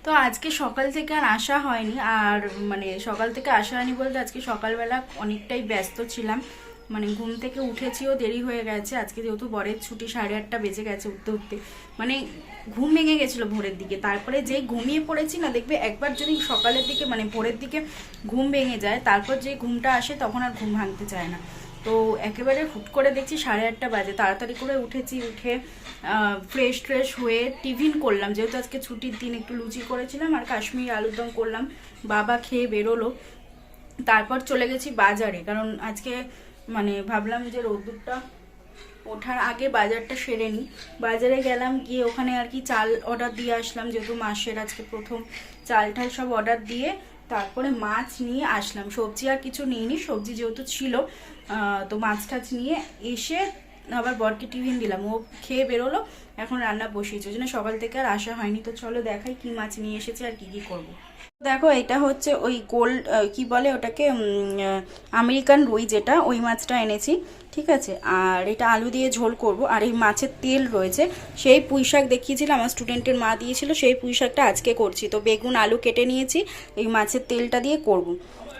তো আজকে সকাল থেকে আর আসা হয়নি, আর মানে সকাল থেকে আসা হয়নি বলতে আজকে সকালবেলা অনেকটাই ব্যস্ত ছিলাম। মানে ঘুম থেকে উঠেছিও দেরি হয়ে গেছে, আজকে যেহেতু বরের ছুটি 8:30 বেজে গেছে উঠতে উঠতে। মানে ঘুম ভেঙে গেছিলো ভোরের দিকে, তারপরে যেই ঘুমিয়ে পড়েছি না, দেখবে একবার যদি সকালের দিকে মানে ভোরের দিকে ঘুম ভেঙে যায়, তারপর যে ঘুমটা আসে তখন আর ঘুম ভাঙতে চায় না। তো একেবারে হুট করে দেখছি 8:30 বাজে, তাড়াতাড়ি করে উঠেছি, উঠে ফ্রেশ ট্রেশ হয়ে টিফিন করলাম, যেহেতু আজকে ছুটির দিন একটু লুচি করেছিলাম আর কাশ্মীরি আলুর দম করলাম। বাবা খেয়ে বেরোলো, তারপর চলে গেছি বাজারে, কারণ আজকে মানে ভাবলাম যে রোদ্দুরটা ওঠার আগে বাজারটা সেরে নিই। বাজারে গেলাম, গিয়ে ওখানে আর কি চাল অর্ডার দিয়ে আসলাম, যেহেতু মাসের আজকে প্রথম চাল ঠাল সব অর্ডার দিয়ে তারপরে মাছ নিয়ে আসলাম। সবজি আর কিছু নিইনি, সবজি যেহেতু ছিল তো মাছ টাছ নিয়ে এসে আবার বরকে টিফিন দিলাম, ও খেয়ে বেরোলো, এখন রান্না বসিয়েছে, ওই জন্য সকাল থেকে আর আসা হয়নি। তো চলো দেখাই কি মাছ নিয়ে এসেছে আর কি কি করব। দেখো এটা হচ্ছে ওই গোল্ড কি বলে ওটাকে, আমেরিকান রুই, যেটা ওই মাছটা এনেছি, ঠিক আছে। আর এটা আলু দিয়ে ঝোল করব। আর এই মাছের তেল রয়েছে, সেই পুঁই শাক দেখিয়েছিলাম আমার স্টুডেন্টের মা দিয়েছিল, সেই পুঁই শাকটা আজকে করছি। তো বেগুন আলু কেটে নিয়েছি, এই মাছের তেলটা দিয়ে করব।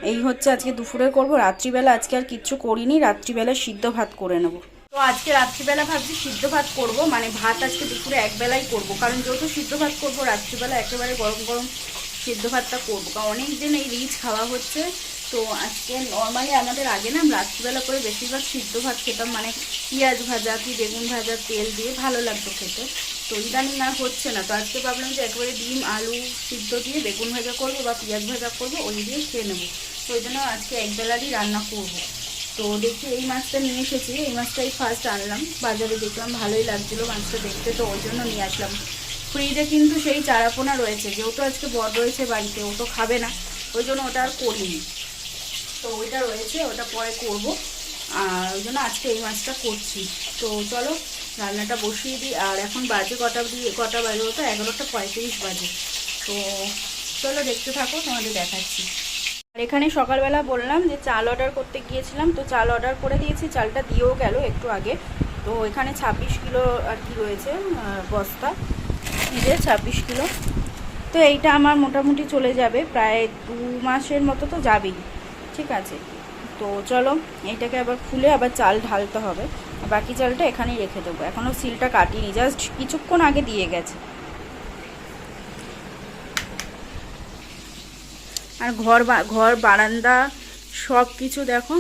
এই হচ্ছে আজকে দুপুরে করব। রাত্রিবেলা আজকে আর কিচ্ছু করিনি, রাত্রিবেলা সিদ্ধ ভাত করে নেব। তো আজকে রাত্রিবেলা ভাবছি সিদ্ধ ভাত করব, মানে ভাত আজকে দুপুরে একবেলাই করব, কারণ যেহেতু সিদ্ধ ভাত করব রাত্রিবেলা একেবারে গরম গরম সিদ্ধ ভাতটা করবো, কারণ অনেকদিন এই রিচ খাওয়া হচ্ছে। তো আজকে নর্মালি আমাদের আগে না রাত্রিবেলা করে বেশিরভাগ সিদ্ধ ভাত খেতাম, মানে পেঁয়াজ ভাজা কি বেগুন ভাজা তেল দিয়ে ভালো লাগতো খেতে। তো ইদানিং আর হচ্ছে না, তো আজকে ভাবলাম যে একেবারে ডিম আলু সিদ্ধ দিয়ে বেগুন ভাজা করবো বা পেঁয়াজ ভাজা করবো, ওই দিয়ে খেয়ে নেবো। তো ওই জন্য আজকে একবেলারই রান্না করবো। তো দেখি এই মাছটা নিয়ে এসেছি, এই মাছটাই ফার্স্ট আনলাম বাজারে, দেখলাম ভালোই লাগছিলো মাছটা দেখতে, তো ওই জন্য নিয়ে আসলাম। ফ্রিজে কিন্তু সেই চারাপোনা রয়েছে, যেহেতু আজকে বর রয়েছে বাড়িতে, ও তো খাবে না, ওই জন্য ওটা আর করিনি। তো ওইটা রয়েছে, ওটা পরে করব, আর ওই জন্য আজকে এই মাছটা করছি। তো চলো রান্নাটা বসিয়ে দিই। আর এখন বাজে কটা বাজে, ওটা 11:35 বাজে। তো চলো দেখতে থাকো, তোমাদের দেখাচ্ছি। আর এখানে সকালবেলা বললাম যে চাল অর্ডার করতে গিয়েছিলাম, তো চাল অর্ডার করে দিয়েছি, চালটা দিয়েও গেল একটু আগে। তো এখানে 26 কিলো আর কি রয়েছে বস্তা, যে 26 কিলো। তো এইটা আমার মোটামুটি চলে যাবে প্রায় 2 মাসের মতো, তো যাবেই, ঠিক আছে। তো চলো এইটাকে আবার খুলে আবার চাল ঢালতে হবে, বাকি চালটা এখানেই রেখে দেবো, এখনও সিলটা কাটিনি, জাস্ট কিছুক্ষণ আগে দিয়ে গেছে। আর ঘর বারান্দা সব কিছু দেখো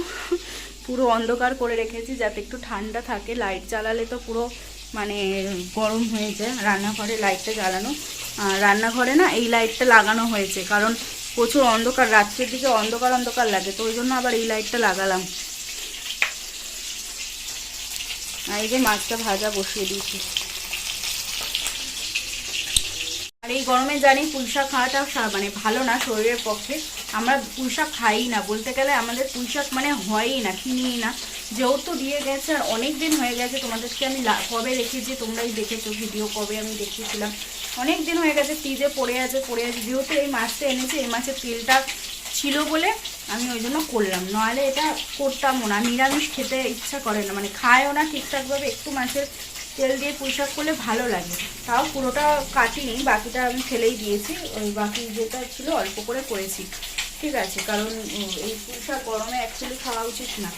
পুরো অন্ধকার করে রেখেছি, যাতে একটু ঠান্ডা থাকে। লাইট জ্বালালে তো পুরো মানে গরম হয়ে যায়। রান্নাঘরে লাইটটা জ্বালানো, রান্নাঘরে না এই লাইটটা লাগানো হয়েছে, কারণ প্রচুর অন্ধকার, রাত্রের দিকে অন্ধকার অন্ধকার লাগে, তো ওই জন্য আবার এই লাইটটা লাগালাম। আর এই যে মাছটা ভাজা বসিয়ে দিয়েছি। আর এই গরমে জানি পুঁইশাক খাওয়াটা মানে ভালো না শরীরের পক্ষে, আমরা পুঁইশাক খাই না, বলতে গেলে আমাদের পুঁইশাক মানে হয়ই না, কিনিই না। যেহেতু দিয়ে গেছে আর অনেক দিন হয়ে গেছে, তোমাদেরকে আমি কবে রেখেছি তোমরাই দেখেছো ভিডিও, কবে আমি দেখিয়েছিলাম, অনেক দিন হয়ে গেছে, ফ্রিজে পড়ে আছে। যেহেতু এই মাছটা এনেছি, এই মাছের তেলটা ছিল বলে আমি ওই জন্য করলাম, নাহলে এটা করতামও না। নিরামিষ খেতে ইচ্ছা করে না, মানে খায়ও না ঠিকঠাকভাবে। একটু মাছের তেল দিয়ে পুঁইশাক করলে ভালো লাগে, তাও পুরোটা কাটিনি, বাকিটা আমি ফেলেই দিয়েছি, ওই বাকি যেটা ছিল অল্প করে করেছি, ঠিক আছে। কারণ এই পুঁইশাক গরমে অ্যাকচুয়ালি খাওয়া উচিত না,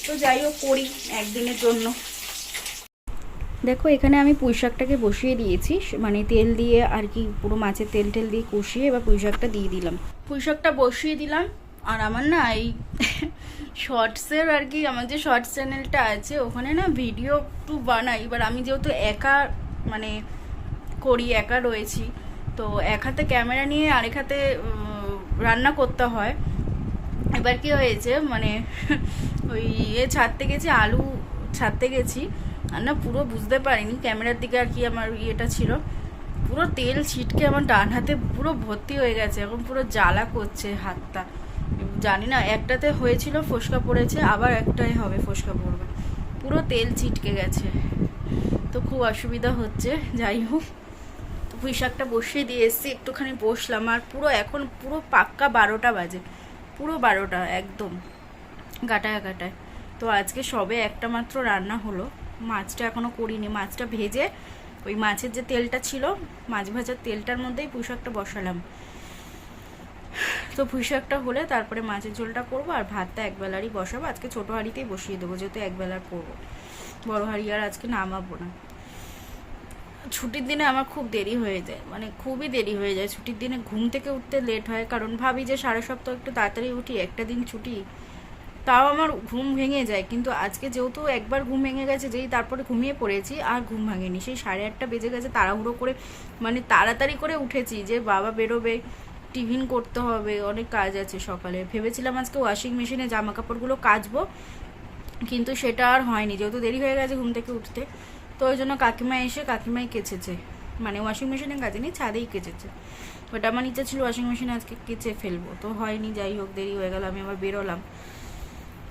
তো যাই হোক করি একদিনের জন্য। দেখো এখানে আমি পুঁইশাকটাকে বসিয়ে দিয়েছি, মানে তেল দিয়ে আর কি, পুরো মাছের তেল দিয়ে কষিয়ে এবার পুঁইশাকটা দিয়ে দিলাম। পুঁইশাকটা বসিয়ে দিলাম। আর আমার না এই শর্টসের আর কি, আমার যে শর্টস চ্যানেলটা আছে ওখানে না ভিডিও একটু বানাই। এবার আমি যেহেতু একা মানে করি, একা রয়েছি, তো এক হাতে ক্যামেরা নিয়ে আরেক হাতে রান্না করতে হয়। এবার কি হয়েছে মানে ওই ছাড়তে গেছি, আলু ছাড়তে গেছি, আর না পুরো বুঝতে পারিনি ক্যামেরার দিকে আর কি আমার ইয়েটা ছিল, পুরো তেল ছিটকে আমার ডান হাতে পুরো ভর্তি হয়ে গেছে, এখন পুরো জ্বালা করছে হাতটা। জানি না, একটাতে হয়েছিল ফোসকা পড়েছে, আবার একটাই হবে ফোসকা পড়বে, পুরো তেল ছিটকে গেছে, তো খুব অসুবিধা হচ্ছে। যাই হোক, তো পুঁইশাকটা বসিয়ে দিয়ে এসছি, একটুখানি বসলাম, আর পুরো এখন পুরো পাক্কা 12টা বাজে, পুরো 12টা একদম গাটায় গাটায়। তো আজকে সবে একটা মাত্র রান্না হলো, মাছটা এখনও করিনি, মাছটা ভেজে ওই মাছের যে তেলটা ছিল, মাছ ভাজার তেলটার মধ্যেই পুঁই শাকটা বসালাম। তো পুঁই শাকটা হলে তারপরে মাছের ঝোলটা করবো, আর ভাতটা একবেলারই বসাবো। আজকে ছোটো হাঁড়িতেই বসিয়ে দেবো, যেহেতু একবেলার করবো, বড় হাঁড়ি আর আজকে নামাবো না। ছুটির দিনে আমার খুব দেরি হয়ে যায়, মানে খুবই দেরি হয়ে যায় ছুটির দিনে। ঘুম থেকে উঠতে লেট হয়, কারণ ভাবি যে সাড়ে সপ্তাহ একটু তাড়াতাড়ি উঠি, একটা দিন ছুটি, তাও আমার ঘুম ভেঙে যায়। কিন্তু আজকে যেহেতু একবার ঘুম ভেঙে গেছে, যেই তারপরে ঘুমিয়ে পড়েছি, আর ঘুম ভাঙেনি। সেই 8:30 বেজে গেছে, তাড়াহুড়ো করে মানে তাড়াতাড়ি করে উঠেছি যে বাবা বেরোবে, টিফিন করতে হবে, অনেক কাজ আছে সকালে। ভেবেছিলাম আজকে ওয়াশিং মেশিনে জামা কাপড়গুলো কাচবো, কিন্তু সেটা আর হয়নি, যেহেতু দেরি হয়ে গেছে ঘুম থেকে উঠতে। তো ওই জন্য কাকিমা এসে কাকিমাই কেচেছে, মানে ওয়াশিং মেশিনে কাচেনি, ছাদেই কেচেছে। ওটা আমার ইচ্ছা ছিল ওয়াশিং মেশিনে আজকে কেচে ফেলবো, তো হয়নি। যাই হোক, দেরি হয়ে গেল, আমি আবার বেরোলাম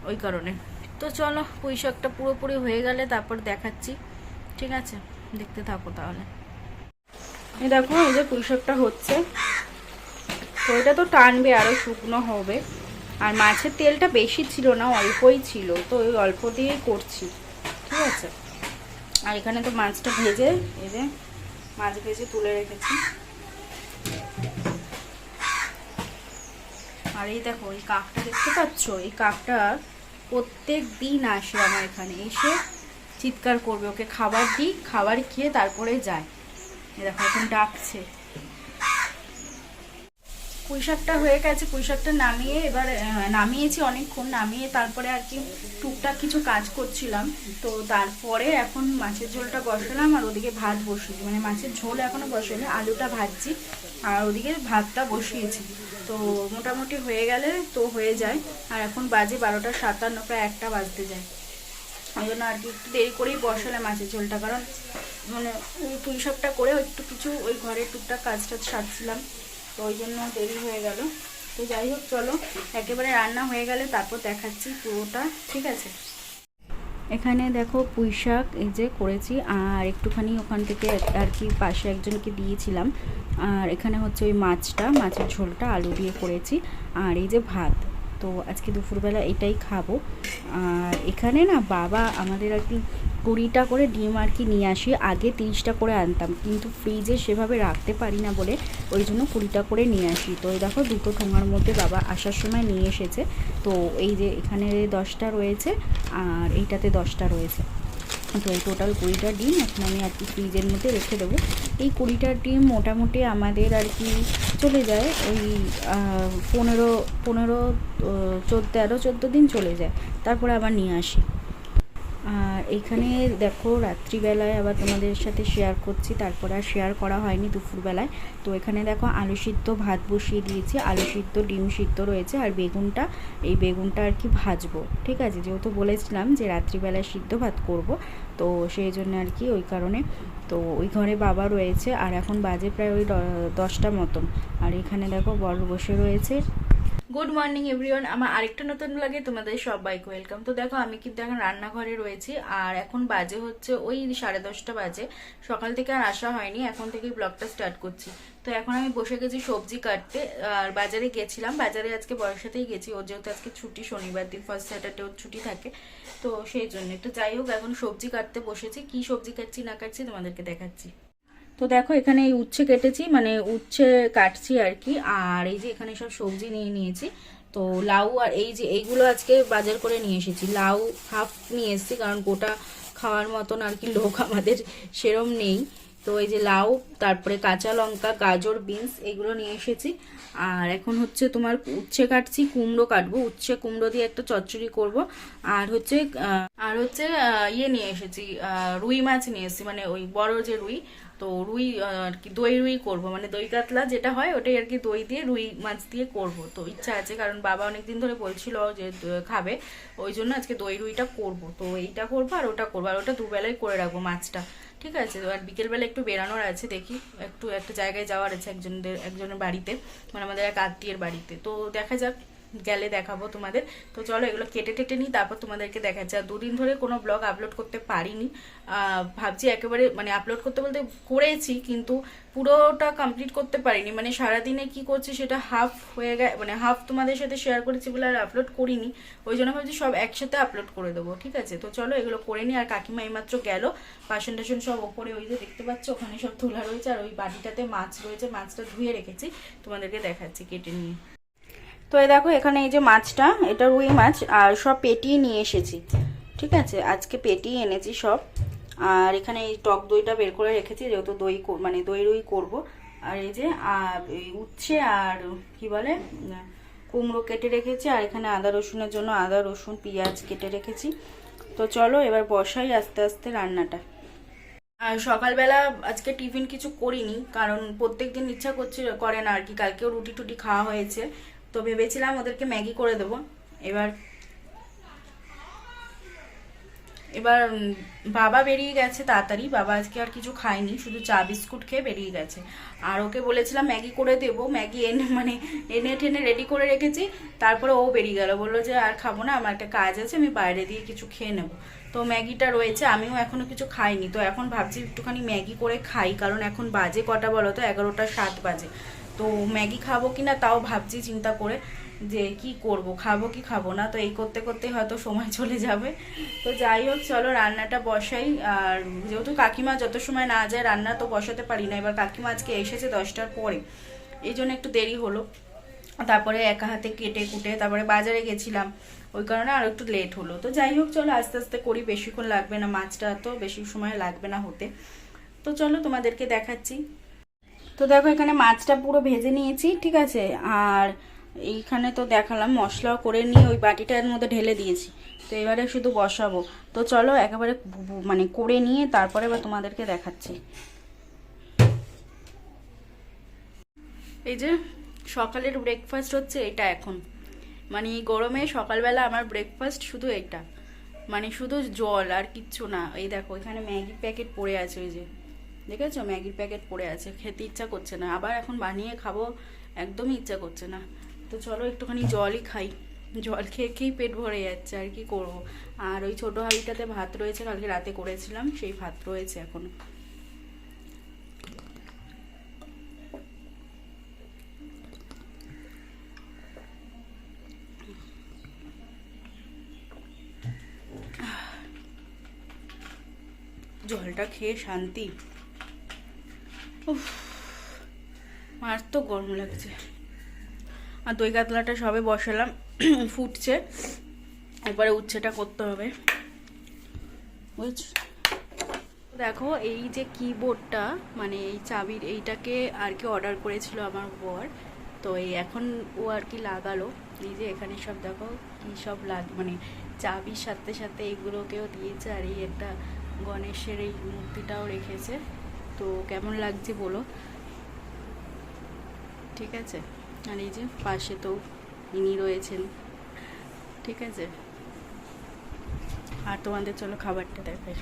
ওই কারণে। তো চলো, পুঁই শাকটা পুরোপুরি হয়ে গেলে তারপর দেখাচ্ছি, ঠিক আছে? দেখতে থাকো তাহলে। এই দেখো, এই যে পুঁই শাকটা হচ্ছে, তো এটা তো টানবে, আরও শুকনো হবে। আর মাছের তেলটা বেশি ছিল না, অল্পই ছিল, তো ওই অল্প দিয়েই করছি, ঠিক আছে? আর এখানে তো মাছটা ভেজে, এই যে মাছ ভেজে তুলে রেখেছি। আর এই দেখো, এই কাকটা দেখতে পাচ্ছ, এই কাকটা প্রত্যেক দিন আসে আমার এখানে, এসে চিৎকার করবে, ওকে খাবার দিই, খাবার খেয়ে তারপরে যায়। এই দেখো এখন ডাকছে। পুঁই শাকটা হয়ে গেছে, পুঁই শাকটা নামিয়ে এবার নামিয়েছি অনেকক্ষণ, নামিয়ে তারপরে আর কি টুকটাক কিছু কাজ করছিলাম। তো তারপরে এখন মাছের ঝোলটা বসালাম, আর ওদিকে ভাত বসিয়েছি, মানে মাছের ঝোল এখনো বসালে, আলুটা ভাজছি, আর ওদিকে ভাতটা বসিয়েছি। তো মোটামুটি হয়ে গেলে তো হয়ে যায়। আর এখন বাজে 12:57, প্রায় 1টা বাজতে যায়। ওই জন্য আর কি একটু দেরি করেই বসালে মাছের ঝোলটা, কারণ মানে ওই পুঁই শাকটা করে একটু কিছু ওই ঘরের টুকটাক কাজ টাজ সারছিলাম, তো ওই জন্য দেরি হয়ে গেল। তো যাই হোক, চলো একেবারে রান্না হয়ে গেলে তারপর দেখাচ্ছি পুরোটা, ঠিক আছে? এখানে দেখো পুঁই শাক এই যে করেছি, আর একটুখানি ওখান থেকে আর কি পাশে একজনকে দিয়েছিলাম। আর এখানে হচ্ছে ওই মাছটা, মাছের ঝোলটা আলু দিয়ে করেছি, আর এই যে ভাত। তো আজকে দুপুরবেলা এটাই খাবো। আর এখানে না বাবা আমাদের আর কি 20টা করে ডিম আর কি নিয়ে আসি, আগে 30টা করে আনতাম, কিন্তু ফ্রিজে সেভাবে রাখতে পারি না বলে ওই জন্য 20টা করে নিয়ে আসি। তো এই দেখো, দুটো ঠোঙার মধ্যে বাবা আসার সময় নিয়ে এসেছে। তো এই যে এখানে 10টা রয়েছে, আর এইটাতে 10টা রয়েছে, তো এই টোটাল 20টা ডিম এখন আমি আর কি ফ্রিজের মধ্যে রেখে দেবো। এই 20টা ডিম মোটামুটি আমাদের আর কি চলে যায় ওই 13-14 দিন চলে যায়, তারপরে আবার নিয়ে আসি। আর এখানে দেখো রাত্রিবেলায় আবার তোমাদের সাথে শেয়ার করছি, তারপরে আর শেয়ার করা হয়নি দুপুরবেলায়। তো এখানে দেখো আলু সিদ্ধ ভাত বসিয়ে দিয়েছি, আলু সিদ্ধ ডিম সিদ্ধ রয়েছে, আর বেগুনটা, এই বেগুনটা আর কি ভাজবো, ঠিক আছে? যেহেতু বলেছিলাম যে রাত্রিবেলায় সিদ্ধ ভাত করব, তো সেই জন্য আর কি ওই কারণে। তো ওই ঘরে বাবা রয়েছে, আর এখন বাজে প্রায় ওই 10টা মতন। আর এখানে দেখো বড় বসে রয়েছে। গুড মর্নিং এভরিওয়ান, আমার আরেকটা নতুন ব্লগে তোমাদের সবাইকে ওয়েলকাম। তো দেখো, আমি কিন্তু এখন রান্নাঘরে রয়েছি, আর এখন বাজে হচ্ছে ওই 10:30 বাজে। সকাল থেকে আর আসা হয়নি, এখন থেকেই ব্লগটা স্টার্ট করছি। তো এখন আমি বসে গেছি সবজি কাটতে, আর বাজারে গেছিলাম, বাজারে আজকে বরের সাথেই গেছি, ওর যেহেতু আজকে ছুটি, শনিবার দিন ফার্স্ট স্যাটারডে ওর ছুটি থাকে, তো সেই জন্য। তো যাই হোক, এখন সবজি কাটতে বসেছি, কি সবজি কাটছি না কাটছি তোমাদেরকে দেখাচ্ছি। তো দেখো, এখানে এই উচ্ছে কেটেছি, মানে উচ্ছে কাটছি আর কি। আর এই যে এখানে সব সবজি নিয়ে নিয়েছি। তো লাউ, আর এই যে এইগুলো আজকে বাজার করে নিয়ে এসেছি। লাউ হাফ নিয়ে এসেছি, কারণ গোটা খাওয়ার মতন আর কি লোক আমাদের সেরম নেই। তো এই যে লাউ, তারপরে কাঁচা লঙ্কা, গাজর, বিনস এগুলো নিয়ে এসেছি। আর এখন হচ্ছে তোমার উচ্ছে কাটছি, কুমড়ো কাটবো, উচ্ছে কুমড়ো দিয়ে একটা চচ্চড়ি করব। আর হচ্ছে ইয়ে নিয়ে এসেছি, রুই মাছ নিয়ে এসেছি, মানে ওই বড় যে রুই। তো রুই আর কি দই রুই করবো, মানে দই কাতলা যেটা হয় ওটাই আর কি, দই দিয়ে রুই মাছ দিয়ে করব। তো ইচ্ছা আছে, কারণ বাবা অনেকদিন ধরে বলছিল যে খাবে, ওই জন্য আজকে দই রুইটা করব। তো এইটা করবো আর ওটা করবো, আর ওটা দুবেলায় করে রাখবো মাছটা, ঠিক আছে? আর বিকেলবেলা একটু বেরানোর আছে, দেখি একটু একটা জায়গায় যাওয়ার আছে একজনের বাড়িতে, মানে আমাদের এক আত্মীয়ের বাড়িতে। তো দেখা যাক গেলে দেখাবো তোমাদের। তো চলো এগুলো কেটে টেটে নিই, তারপর তোমাদেরকে দেখাচ্ছি। আর 2 দিন ধরে কোনো ব্লগ আপলোড করতে পারিনি, ভাবছি একেবারে মানে আপলোড করতে বলতে করেছি কিন্তু পুরোটা কমপ্লিট করতে পারিনি। মানে সারাদিনে কি করছি সেটা হাফ হয়ে গেছে, মানে হাফ তোমাদের সাথে শেয়ার করেছি বলে আর আপলোড করিনি। ওই জন্য ভাবছি সব একসাথে আপলোড করে দেবো, ঠিক আছে? তো চলো এগুলো করে নিই। আর কাকিমা এইমাত্র গেল, বাসন টাসন সব ওপরে ওই যে দেখতে পাচ্ছ ওখানে সব তোলা রয়েছে, আর ওই বাটিটাতে মাছ রয়েছে, মাছটা ধুয়ে রেখেছি, তোমাদেরকে দেখাচ্ছি কেটে নিয়ে। তো এই দেখো এখানে এই যে মাছটা, এটা রুই মাছ, আর সব পেটিয়ে নিয়ে এসেছি, ঠিক আছে? আজকে পেটিয়ে এনেছি সব। আর এখানে এই টক দইটা বের করে রেখেছি, যেহেতু দই মানে দই রুই করবো। আর এই যে এই উচ্ছে আর কি বলে কুমড়ো কেটে রেখেছি, আর এখানে আদা রসুনের জন্য আদা রসুন পেঁয়াজ কেটে রেখেছি। তো চলো এবার বসাই আস্তে আস্তে রান্নাটা। আর সকালবেলা আজকে টিফিন কিছু করিনি, কারণ প্রত্যেকদিন ইচ্ছা করে না আর কি। কালকেও রুটি টুটি খাওয়া হয়েছে, তো ভেবেছিলাম ওদেরকে ম্যাগি করে দেবো। এবার এবার বাবা বেরিয়ে গেছে তাড়াতাড়ি, বাবা আজকে আর কিছু খায়নি, শুধু চা বিস্কুট খেয়ে বেরিয়ে গেছে। আর ওকে বলেছিলাম ম্যাগি করে দেবো, ম্যাগি এনে মানে এনে টেনে রেডি করে রেখেছি, তারপরে ও বেরিয়ে গেল, বললো যে আর খাবো না, আমার একটা কাজ আছে, আমি বাইরে দিয়ে কিছু খেয়ে নেবো। তো ম্যাগিটা রয়েছে, আমিও এখনো কিছু খাইনি। তো এখন ভাবছি একটুখানি ম্যাগি করে খাই, কারণ এখন বাজে কটা বলো তো, 11টা 7 বাজে। তো ম্যাগি খাবো কিনা তাও ভাবছি চিন্তা করে, যে কি করব, খাবো কি খাবো না। তো এই করতে করতে হয়তো সময় চলে যাবে। তো যাই হোক চলো রান্নাটা বসাই। আর যেহেতু কাকিমা যত সময় না যায় রান্না তো বসাতে পারি না। এবার কাকিমা আজকে এসেছে 10টার পরে, এই জন্য একটু দেরি হলো। তারপরে একা হাতে কেটে কুটে তারপরে বাজারে গেছিলাম, ওই কারণে আর একটু লেট হলো। তো যাই হোক চলো আস্তে আস্তে করি, বেশিক্ষণ লাগবে না, মাছটা তো বেশি সময় লাগবে না হতে। তো চলো তোমাদেরকে দেখাচ্ছি। তো দেখো এখানে মাছটা পুরো ভেজে নিয়েছি, ঠিক আছে? আর এইখানে তো দেখালাম মশলাও করে নিয়ে ওই বাটিটার মধ্যে ঢেলে দিয়েছি। তো এবারে শুধু বসাবো। তো চলো একেবারে মানে করে নিয়ে তারপরে এবার তোমাদেরকে দেখাচ্ছি। এই যে সকালের ব্রেকফাস্ট হচ্ছে এটা এখন, মানে এই গরমে সকালবেলা আমার ব্রেকফাস্ট শুধু এটা, মানে শুধু জল আর কিচ্ছু না। এই দেখো এখানে ম্যাগির প্যাকেট পড়ে আছে, ওই যে দেখেছো ম্যাগির প্যাকেট পড়ে আছে, খেতে ইচ্ছা করছে না, আবার এখন বানিয়ে খাবো, একদমই ইচ্ছা করছে না। তো চলো একটুখানি জলই খাই, জল খেয়ে খেয়েই পেট ভরে যাচ্ছে, আর কি করব। আর ওই ছোটো হাঁড়িটাতে ভাত রয়েছে, কালকে রাতে করেছিলাম, সেই ভাত রয়েছে এখনো। জলটা খেয়ে শান্তি। উফ, আর তো গরম লাগছে। আর দই কাতলাটা সবে বসালাম, ফুটছে, একবারে উচ্ছেটা করতে হবে, বুঝছো? দেখো এই যে কিবোর্ডটা, মানে এই চাবির এইটাকে আর কি অর্ডার করেছিল আমার বর। তো এই এখন ও আর কি লাগালো, এই যে এখানে সব দেখো কি সব মানে চাবির সাথে সাথে এগুলোকেও দিয়েছে, আর এই একটা গণেশের এই মূর্তিটাও রেখেছে। তো কেমন লাগছে বলো, ঠিক আছে? আর এই যে পাশে তো ইনি রয়েছেন, ঠিক আছে? আর তোমাদের চলো খাবারটা দেখাই।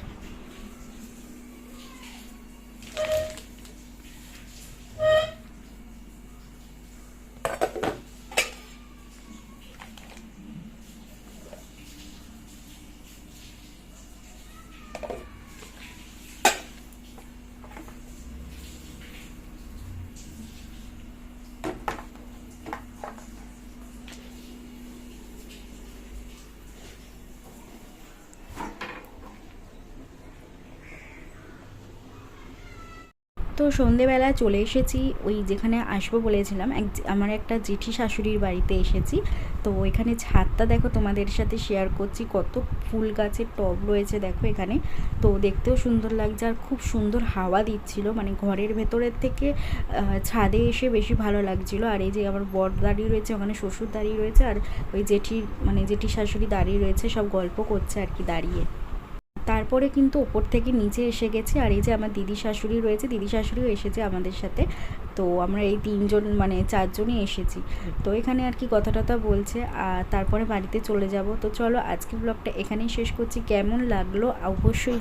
তো সন্ধেবেলা চলে এসেছি ওই যেখানে আসবো বলেছিলাম, আমার একটা জেঠি শাশুড়ির বাড়িতে এসেছি। তো এখানে ছাদটা দেখো তোমাদের সাথে শেয়ার করছি, কত ফুল গাছের টব রয়েছে দেখো এখানে। তো দেখতেও সুন্দর লাগছে, আর খুব সুন্দর হাওয়া দিচ্ছিল, মানে ঘরের ভেতরের থেকে ছাদে এসে বেশি ভালো লাগছিল। আর এই যে আমার বর দাঁড়িয়ে রয়েছে, ওখানে শ্বশুর দাঁড়িয়ে রয়েছে, আর ওই জেঠি মানে জেঠি শাশুড়ি দাঁড়িয়ে রয়েছে, সব গল্প করছে আর কি দাঁড়িয়ে। তারপরে কিন্তু ওপর থেকে নিচে এসে গেছি। আর এই যে আমার দিদি শাশুড়ি রয়েছে, দিদি শাশুড়িও এসেছে আমাদের সাথে। তো আমরা এই 3জন মানে 4জনই এসেছি। তো এখানে আর কি কথা টথা বলছে, আর তারপরে বাড়িতে চলে যাব। তো চলো আজকে ব্লগটা এখানেই শেষ করছি, কেমন লাগলো অবশ্যই